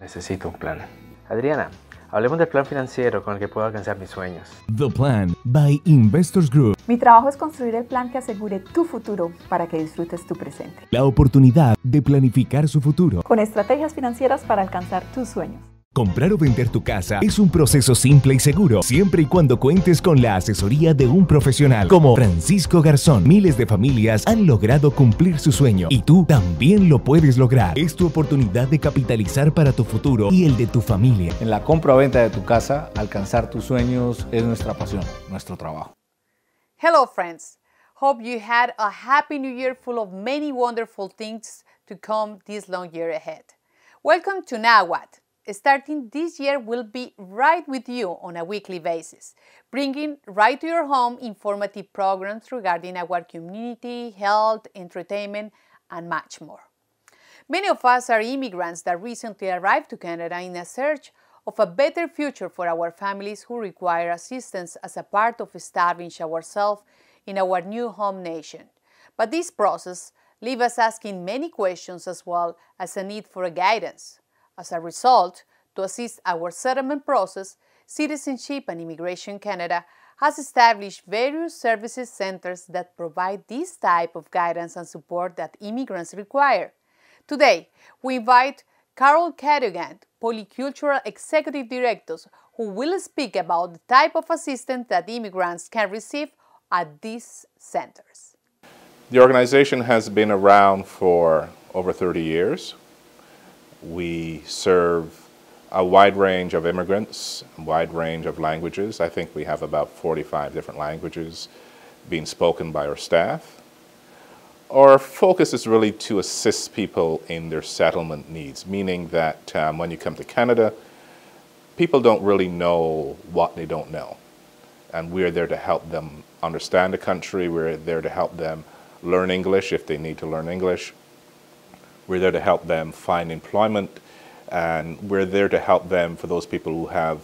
Necesito un plan. Adriana, hablemos del plan financiero con el que puedo alcanzar mis sueños. The Plan by Investors Group. Mi trabajo es construir el plan que asegure tu futuro para que disfrutes tu presente. La oportunidad de planificar su futuro. Con estrategias financieras para alcanzar tus sueños. Comprar o vender tu casa es un proceso simple y seguro, siempre y cuando cuentes con la asesoría de un profesional como Francisco Garzón. Miles de familias han logrado cumplir su sueño y tú también lo puedes lograr. Es tu oportunidad de capitalizar para tu futuro y el de tu familia. En la compra o venta de tu casa, alcanzar tus sueños es nuestra pasión, nuestro trabajo. Hello friends, hope you had a happy new year full of many wonderful things to come this long year ahead. Welcome to Nahuatl. Starting this year, we'll be right with you on a weekly basis, bringing right to your home informative programs regarding our community, health, entertainment, and much more. Many of us are immigrants that recently arrived to Canada in a search of a better future for our families who require assistance as a part of establishing ourselves in our new home nation. But this process leaves us asking many questions as well as a need for guidance. As a result, to assist our settlement process, Citizenship and Immigration Canada has established various services centers that provide this type of guidance and support that immigrants require. Today, we invite Carol Cadogan, Polycultural Executive Director, who will speak about the type of assistance that immigrants can receive at these centers. The organization has been around for over 30 years. We serve a wide range of immigrants, a wide range of languages. I think we have about 45 different languages being spoken by our staff. Our focus is really to assist people in their settlement needs, meaning that when you come to Canada, people don't really know what they don't know. And we're there to help them understand the country. We're there to help them learn English if they need to learn English. We're there to help them find employment, and we're there to help them, for those people who have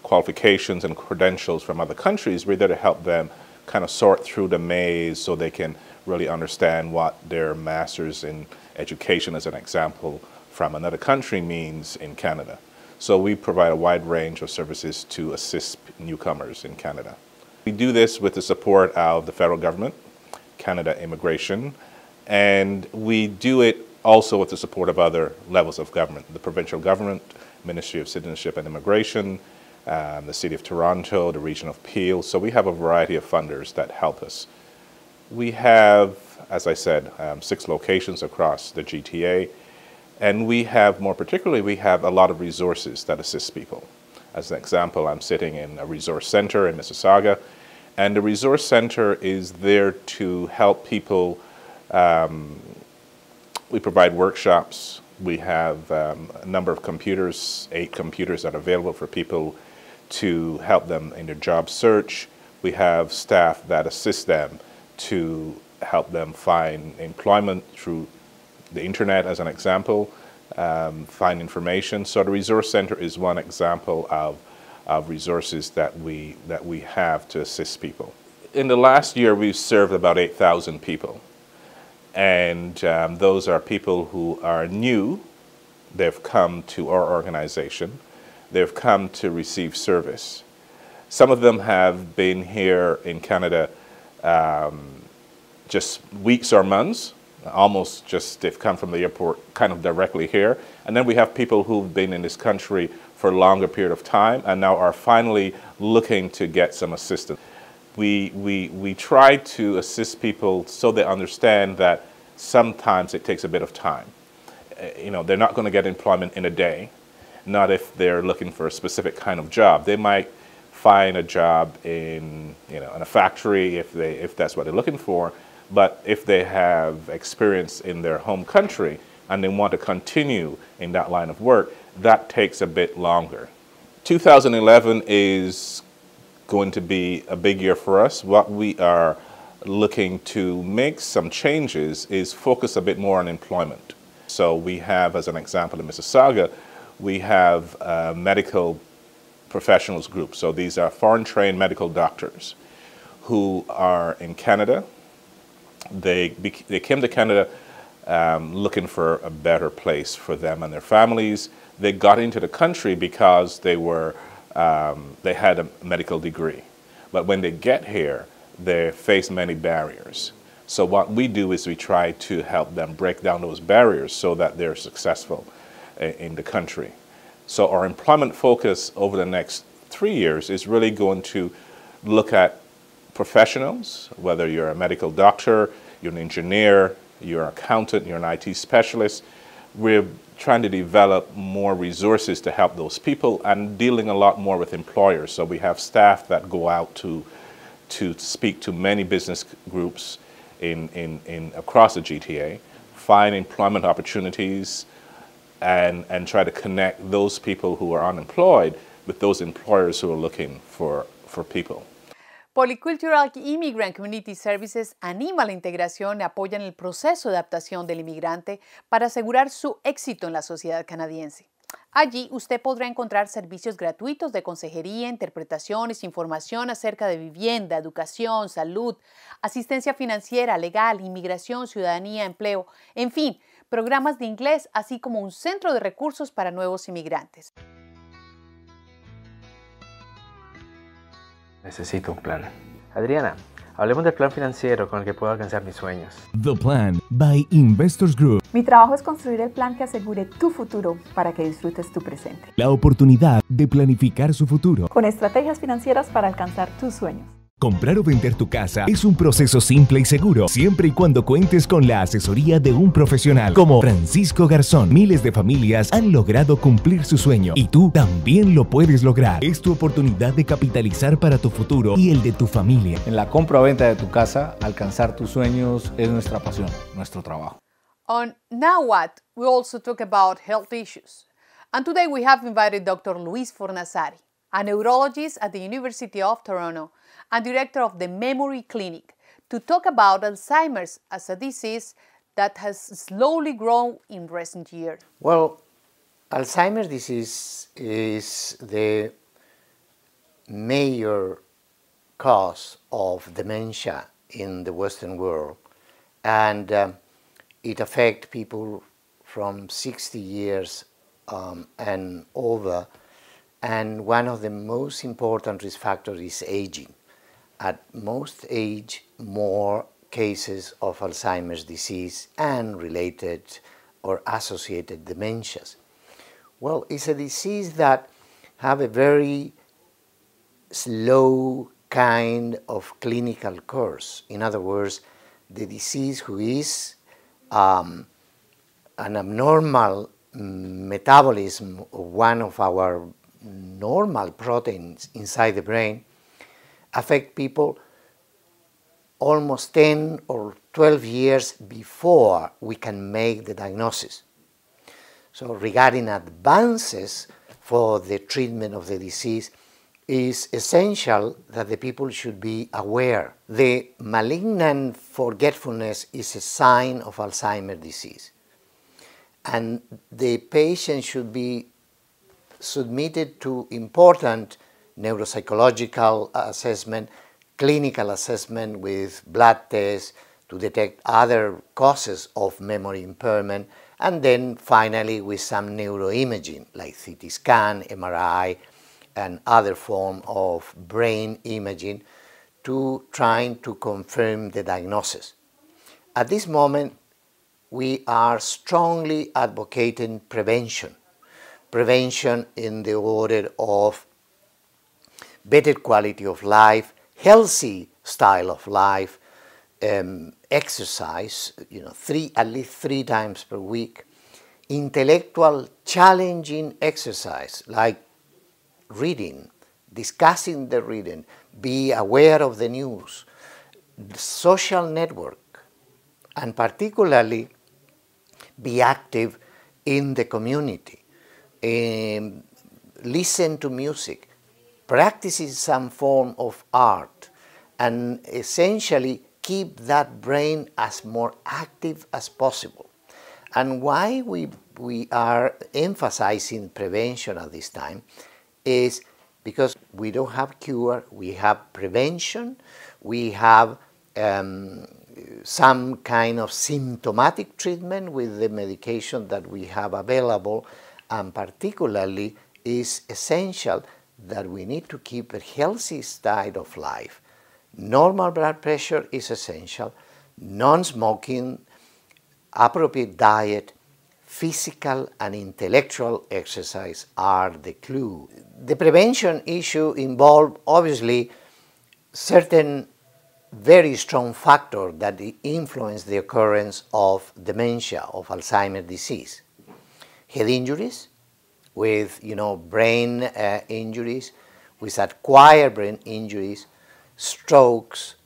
qualifications and credentials from other countries, we're there to help them kind of sort through the maze so they can really understand what their master's in education, as an example, from another country means in Canada. So we provide a wide range of services to assist newcomers in Canada. We do this with the support of the federal government, Canada Immigration, and we do it also with the support of other levels of government, the provincial government, Ministry of Citizenship and Immigration, the City of Toronto, the Region of Peel. So we have a variety of funders that help us. We have, as I said, 6 locations across the GTA, and we have, more particularly, we have a lot of resources that assist people. As an example, I'm sitting in a resource center in Mississauga, and the resource center is there to help people. We provide workshops. We have a number of computers, 8 computers that are available for people to help them in their job search. We have staff that assist them to help them find employment through the internet, as an example, find information. So the resource center is one example of resources that we have to assist people. In the last year, we've served about 8,000 people. And those are people who are new. They've come to our organization. They've come to receive service. Some of them have been here in Canada just weeks or months, almost just they've come from the airport kind of directly here. And then we have people who've been in this country for a longer period of time and now are finally looking to get some assistance. We try to assist people so they understand that sometimes it takes a bit of time. You know, they're not going to get employment in a day, not if they're looking for a specific kind of job. They might find a job in, in a factory if that's what they're looking for, but if they have experience in their home country and they want to continue in that line of work, that takes a bit longer. 2011 is going to be a big year for us. What we are looking to make some changes is focus a bit more on employment. So we have, as an example, in Mississauga, we have a medical professionals group. So these are foreign-trained medical doctors who are in Canada. They came to Canada looking for a better place for them and their families. They got into the country because they had a medical degree. But when they get here, they face many barriers. So what we do is we try to help them break down those barriers so that they're successful in the country. So our employment focus over the next 3 years is really going to look at professionals, whether you're a medical doctor, you're an engineer, you're an accountant, you're an IT specialist. We're trying to develop more resources to help those people and dealing a lot more with employers. So we have staff that go out to speak to many business groups across the GTA, find employment opportunities, and try to connect those people who are unemployed with those employers who are looking for people. Polycultural Immigrant Community Services anima la integración y apoya en el proceso de adaptación del inmigrante para asegurar su éxito en la sociedad canadiense. Allí usted podrá encontrar servicios gratuitos de consejería, interpretaciones, información acerca de vivienda, educación, salud, asistencia financiera, legal, inmigración, ciudadanía, empleo, en fin, programas de inglés, así como un centro de recursos para nuevos inmigrantes. Necesito un plan. Adriana, hablemos del plan financiero con el que puedo alcanzar mis sueños. The Plan by Investors Group. Mi trabajo es construir el plan que asegure tu futuro para que disfrutes tu presente. La oportunidad de planificar su futuro. Con estrategias financieras para alcanzar tus sueños. Comprar o vender tu casa es un proceso simple y seguro, siempre y cuando cuentes con la asesoría de un profesional como Francisco Garzón. Miles de familias han logrado cumplir su sueño y tú también lo puedes lograr. Es tu oportunidad de capitalizar para tu futuro y el de tu familia. En la compra o venta de tu casa, alcanzar tus sueños es nuestra pasión, nuestro trabajo. On Now What, we also talk about health issues. And today we have invited Dr. Luis Fornasari, a neurologist at the University of Toronto and director of the Memory Clinic, to talk about Alzheimer's as a disease that has slowly grown in recent years. Well, Alzheimer's disease is the major cause of dementia in the Western world, and it affects people from 60 years and over, and one of the most important risk factors is aging. At most age, more cases of Alzheimer's disease and related or associated dementias. Well, it's a disease that have a very slow kind of clinical course. In other words, the disease who is an abnormal metabolism of one of our normal proteins inside the brain affect people almost 10 or 12 years before we can make the diagnosis. So regarding advances for the treatment of the disease, is essential that the people should be aware. The malignant forgetfulness is a sign of Alzheimer's disease, and the patient should be submitted to important neuropsychological assessment, clinical assessment with blood tests to detect other causes of memory impairment, and then finally with some neuroimaging like CT scan, MRI, and other form of brain imaging to trying to confirm the diagnosis. At this moment, we are strongly advocating prevention. Prevention in the order of better quality of life, healthy style of life, exercise, at least 3 times per week, intellectual challenging exercise like reading, discussing the reading, be aware of the news, social network, and particularly be active in the community, listen to music, practicing some form of art, and essentially keep that brain as more active as possible. And why we are emphasizing prevention at this time is because we don't have cure, we have prevention, we have some kind of symptomatic treatment with the medication that we have available, and particularly is essential that we need to keep a healthy style of life. Normal blood pressure is essential, non-smoking, appropriate diet, physical and intellectual exercise are the clue. The prevention issue involves obviously certain very strong factors that influence the occurrence of dementia, of Alzheimer's disease. Head injuries, with brain injuries, with acquired brain injuries, strokes,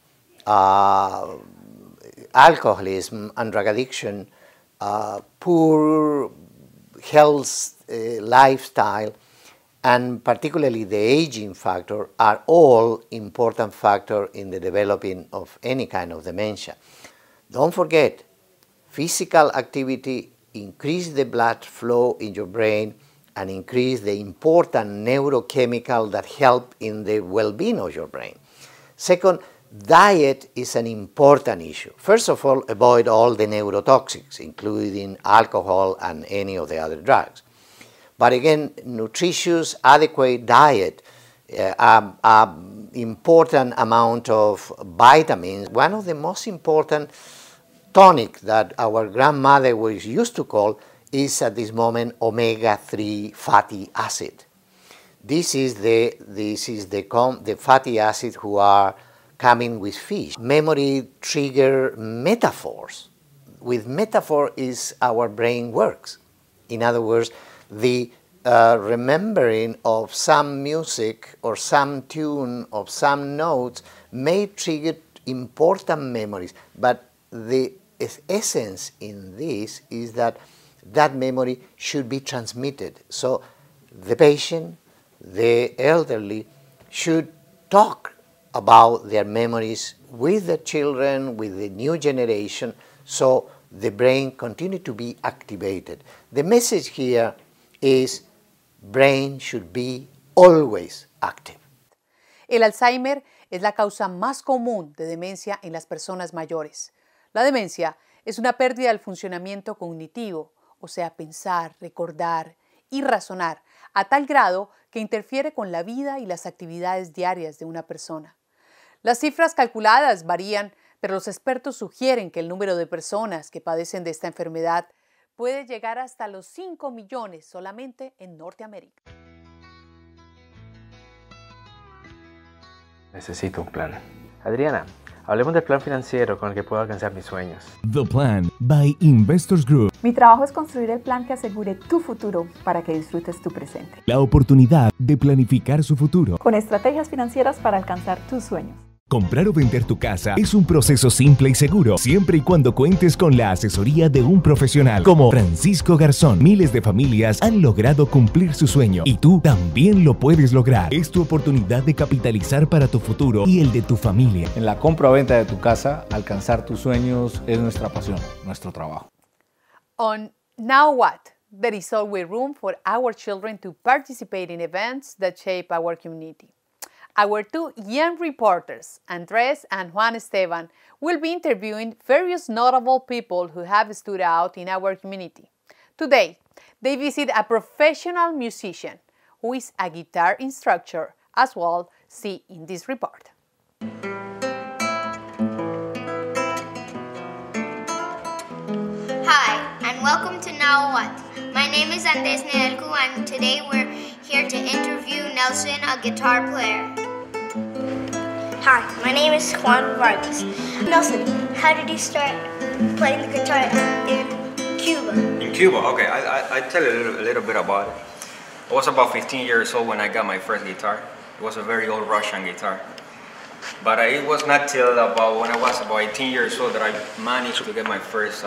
alcoholism and drug addiction, poor health lifestyle, and particularly the aging factor are all important factors in the developing of any kind of dementia. Don't forget, physical activity increases the blood flow in your brain and increase the important neurochemical that help in the well-being of your brain. Second, diet is an important issue. First of all, avoid all the neurotoxics, including alcohol and any of the other drugs. But again, nutritious, adequate diet, important amount of vitamins. One of the most important tonic that our grandmother was used to call is at this moment omega-3 fatty acid. This is the fatty acid who are coming with fish. Memory trigger metaphors. With metaphor is our brain works. In other words, the remembering of some music or some tune of some notes may trigger important memories, but the essence in this is that that memory should be transmitted. So the patient, the elderly, should talk about their memories with the children, with the new generation, so the brain continue to be activated. The message here is brain should be always active. El Alzheimer es la causa más común de demencia en las personas mayores. La demencia es una pérdida del funcionamiento cognitivo, o sea, pensar, recordar y razonar, a tal grado que interfiere con la vida y las actividades diarias de una persona. Las cifras calculadas varían, pero los expertos sugieren que el número de personas que padecen de esta enfermedad puede llegar hasta los 5 millones solamente en Norteamérica. Necesito un plan. Adriana, hablemos del plan financiero con el que puedo alcanzar mis sueños. The Plan by Investors Group. Mi trabajo es construir el plan que asegure tu futuro para que disfrutes tu presente. La oportunidad de planificar su futuro. Con estrategias financieras para alcanzar tus sueños. Comprar o vender tu casa es un proceso simple y seguro, siempre y cuando cuentes con la asesoría de un profesional como Francisco Garzón. Miles de familias han logrado cumplir su sueño y tú también lo puedes lograr. Es tu oportunidad de capitalizar para tu futuro y el de tu familia. En la compra o venta de tu casa, alcanzar tus sueños es nuestra pasión, nuestro trabajo. On Now What? There is always room for our children to participate in events that shape our community. Our two young reporters, Andres and Juan Esteban, will be interviewing various notable people who have stood out in our community. Today, they visit a professional musician who is a guitar instructor as well. See in this report. Hi, and welcome to Now What? My name is Andres Nedelcu, and today we're here to interview Nelson, a guitar player. Hi, my name is Juan Vargas. Nelson, how did you start playing the guitar in Cuba? In Cuba, okay. I tell you a little bit about it. I was about 15 years old when I got my first guitar. It was a very old Russian guitar. But it was not till when I was about 18 years old that I managed to get my first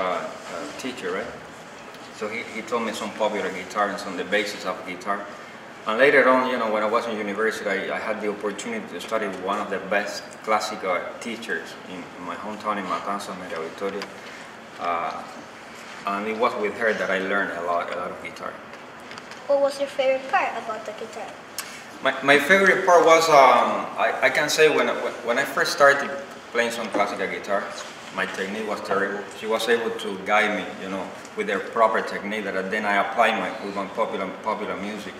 teacher, right? So he taught me some popular guitar and some of the basics of guitar. And later on, when I was in university, I had the opportunity to study with one of the best classical teachers in my hometown in Matanzas, Maria Victoria. And it was with her that I learned a lot of guitar. What was your favorite part about the guitar? My favorite part was, I can say when I first started playing some classical guitar, my technique was terrible. She was able to guide me, you know, with their proper technique that then I applied with my popular music.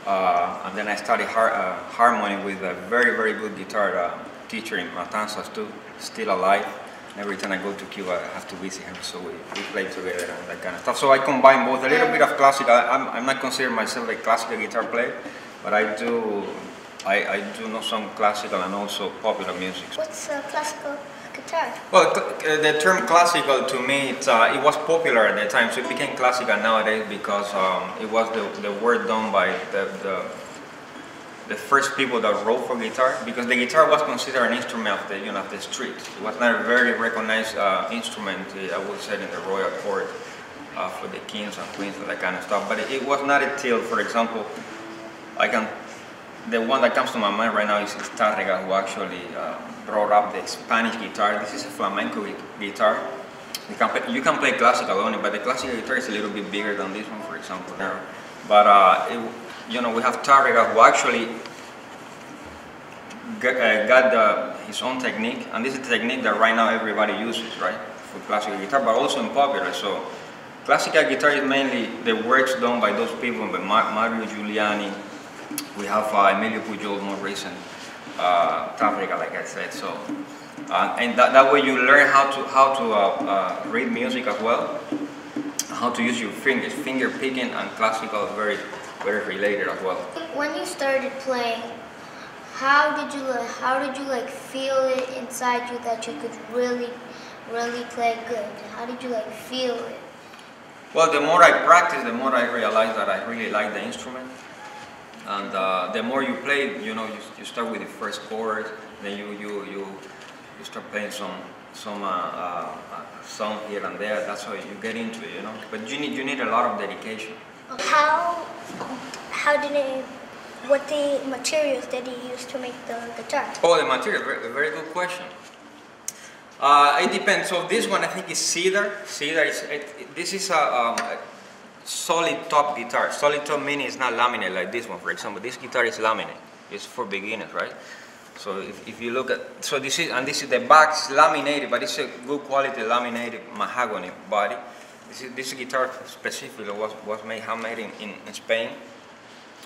And then I studied harmony with a very, very good guitar teacher in Matanzas too, still alive. And every time I go to Cuba, I have to visit her, so we play together and that kind of stuff. So I combine both, a little bit of classical. I'm not considering myself a classical guitar player, but I do know some classical and also popular music. What's classical guitar? Well, the term classical to me, it was popular at the time, so it became classical nowadays because it was the work done by the first people that wrote for guitar, because the guitar was considered an instrument of the, you know, of the street. It was not a very recognized instrument, I would say, in the royal court for the kings and queens and that kind of stuff. But it was not until, for example, the one that comes to my mind right now is Tárrega, who actually brought up the Spanish guitar. This is a flamenco guitar. You can play classical only, but the classical guitar is a little bit bigger than this one, for example. But you know, we have Tárrega, who actually got his own technique, and this is the technique that right now everybody uses, right, for classical guitar, but also in popular. So classical guitar is mainly the works done by those people, by Mario Giuliani. We have Emilio Pujol, more recent, Tárrega, like I said. So, and that way you learn how to read music as well, how to use your fingers. Finger picking and classical are very related as well. When you started playing, how did you like feel it inside you that you could really play good? How did you like feel it? Well, the more I practice, the more I realize that I really like the instrument. And the more you play, you know, you start with the first chord, then you start playing some song here and there. That's how you get into it, you know. But you need a lot of dedication. What the materials did you use to make the guitar? Oh, the material, very good question. It depends. So this one I think is cedar. This is a solid top guitar. Solid top meaning it's not laminate like this one, for example. This guitar is laminate. It's for beginners, right? So if you look at, this is the back is laminated, but it's a good quality laminated mahogany body. This guitar specifically was made handmade in Spain,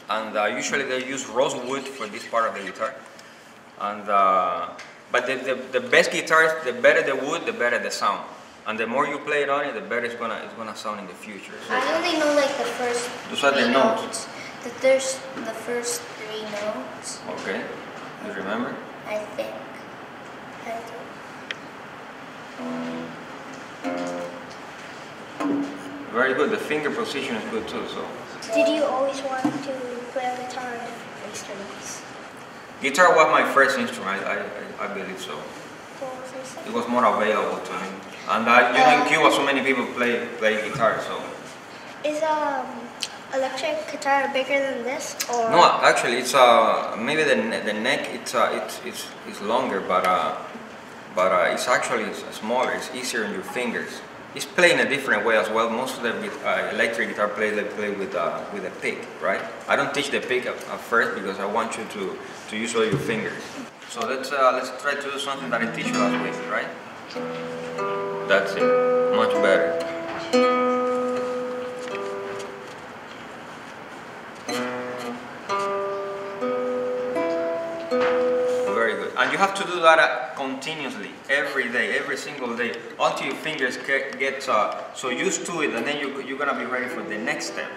and usually they use rosewood for this part of the guitar. And but the best guitars, the better the wood, the better the sound. And the more you play it on it, the better it's gonna sound in the future. So I only know like the first three notes. The first three notes. Okay. You remember? I think. I do. Very good. The finger position is good too. So. Did you always want to play a guitar or different instruments? Guitar was my first instrument. I believe so. What was your second? It was more available to me. And you know, in Cuba, so many people play guitar. So. Is electric guitar bigger than this, or? No, actually, it's maybe the neck it's longer, but it's actually smaller. It's easier on your fingers. It's played in a different way as well. Most of the electric guitar players, they play with a pick, right? I don't teach the pick at first because I want you to use all your fingers. So let's try to do something that I teach you last week, right? That's it. Much better. Very good. And you have to do that continuously, every day, every single day, until your fingers get so used to it, and then you're gonna be ready for the next step.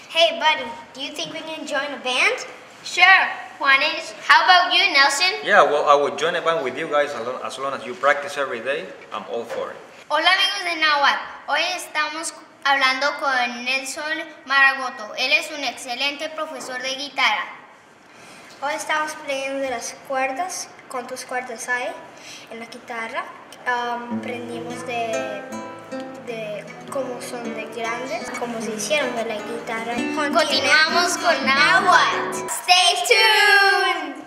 Hey buddy, do you think we can join a band? Sure, Juanes. How about you, Nelson? Yeah, well, I would join a band with you guys as long as you practice every day. I'm all for it. Hola amigos de Nahuatl. Hoy estamos hablando con Nelson Maragoto. Él es un excelente profesor de guitarra. Hoy estamos aprendiendo de las cuerdas, cuántas cuerdas hay en la guitarra. Aprendimos de cómo son de grandes, cómo se hicieron de la guitarra. Continuamos con Nahuatl. Stay tuned.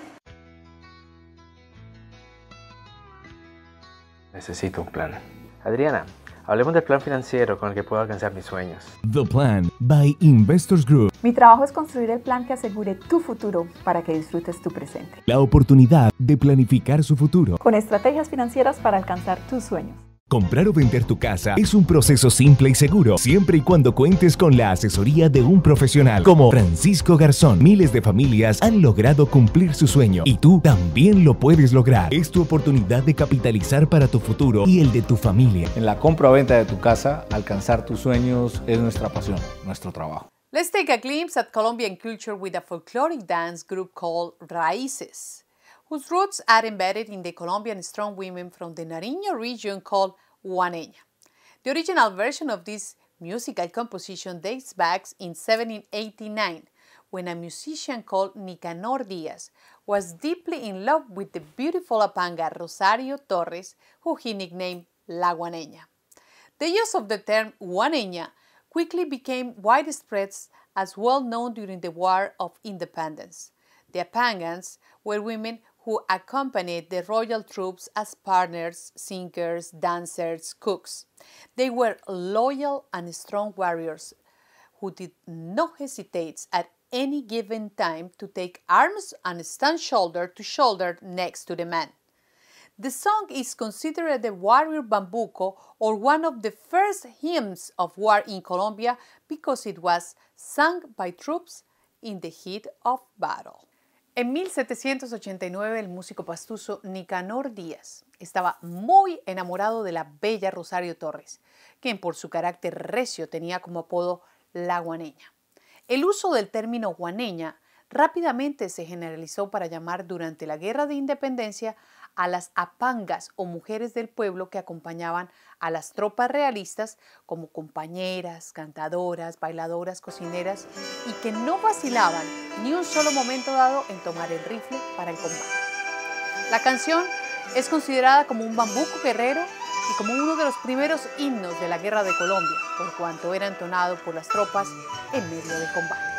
Necesito un plan. Adriana, hablemos del plan financiero con el que puedo alcanzar mis sueños. The Plan by Investors Group. Mi trabajo es construir el plan que asegure tu futuro para que disfrutes tu presente. La oportunidad de planificar su futuro. Con estrategias financieras para alcanzar tus sueños. Comprar o vender tu casa es un proceso simple y seguro, siempre y cuando cuentes con la asesoría de un profesional como Francisco Garzón. Miles de familias han logrado cumplir su sueño y tú también lo puedes lograr. Es tu oportunidad de capitalizar para tu futuro y el de tu familia. En la compra o venta de tu casa, alcanzar tus sueños es nuestra pasión, nuestro trabajo. Let's take a glimpse at Colombian culture with a folkloric dance group called Raíces, whose roots are embedded in the Colombian strong women from the Nariño region called Guaneña. The original version of this musical composition dates back in 1789, when a musician called Nicanor Díaz was deeply in love with the beautiful Apanga Rosario Torres, who he nicknamed La Guaneña. The use of the term Guaneña quickly became widespread as well known during the War of Independence. The Apangans were women who accompanied the royal troops as partners, singers, dancers, cooks. They were loyal and strong warriors who did not hesitate at any given time to take arms and stand shoulder to shoulder next to the man. The song is considered the warrior bambuco, or one of the first hymns of war in Colombia, because it was sung by troops in the heat of battle. En 1789, el músico pastuso Nicanor Díaz estaba muy enamorado de la bella Rosario Torres, quien por su carácter recio tenía como apodo la Guaneña. El uso del término guaneña rápidamente se generalizó para llamar durante la Guerra de Independencia a las apangas o mujeres del pueblo que acompañaban a las tropas realistas como compañeras, cantadoras, bailadoras, cocineras y que no vacilaban ni un solo momento dado en tomar el rifle para el combate. La canción es considerada como un bambuco guerrero y como uno de los primeros himnos de la Guerra de Colombia, por cuanto era entonado por las tropas en medio del combate.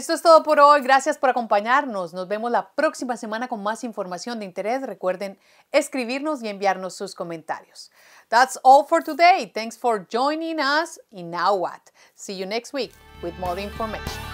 Esto es todo por hoy. Gracias por acompañarnos. Nos vemos la próxima semana con más información de interés. Recuerden escribirnos y enviarnos sus comentarios. That's all for today. Thanks for joining us in Now What. See you next week with more information.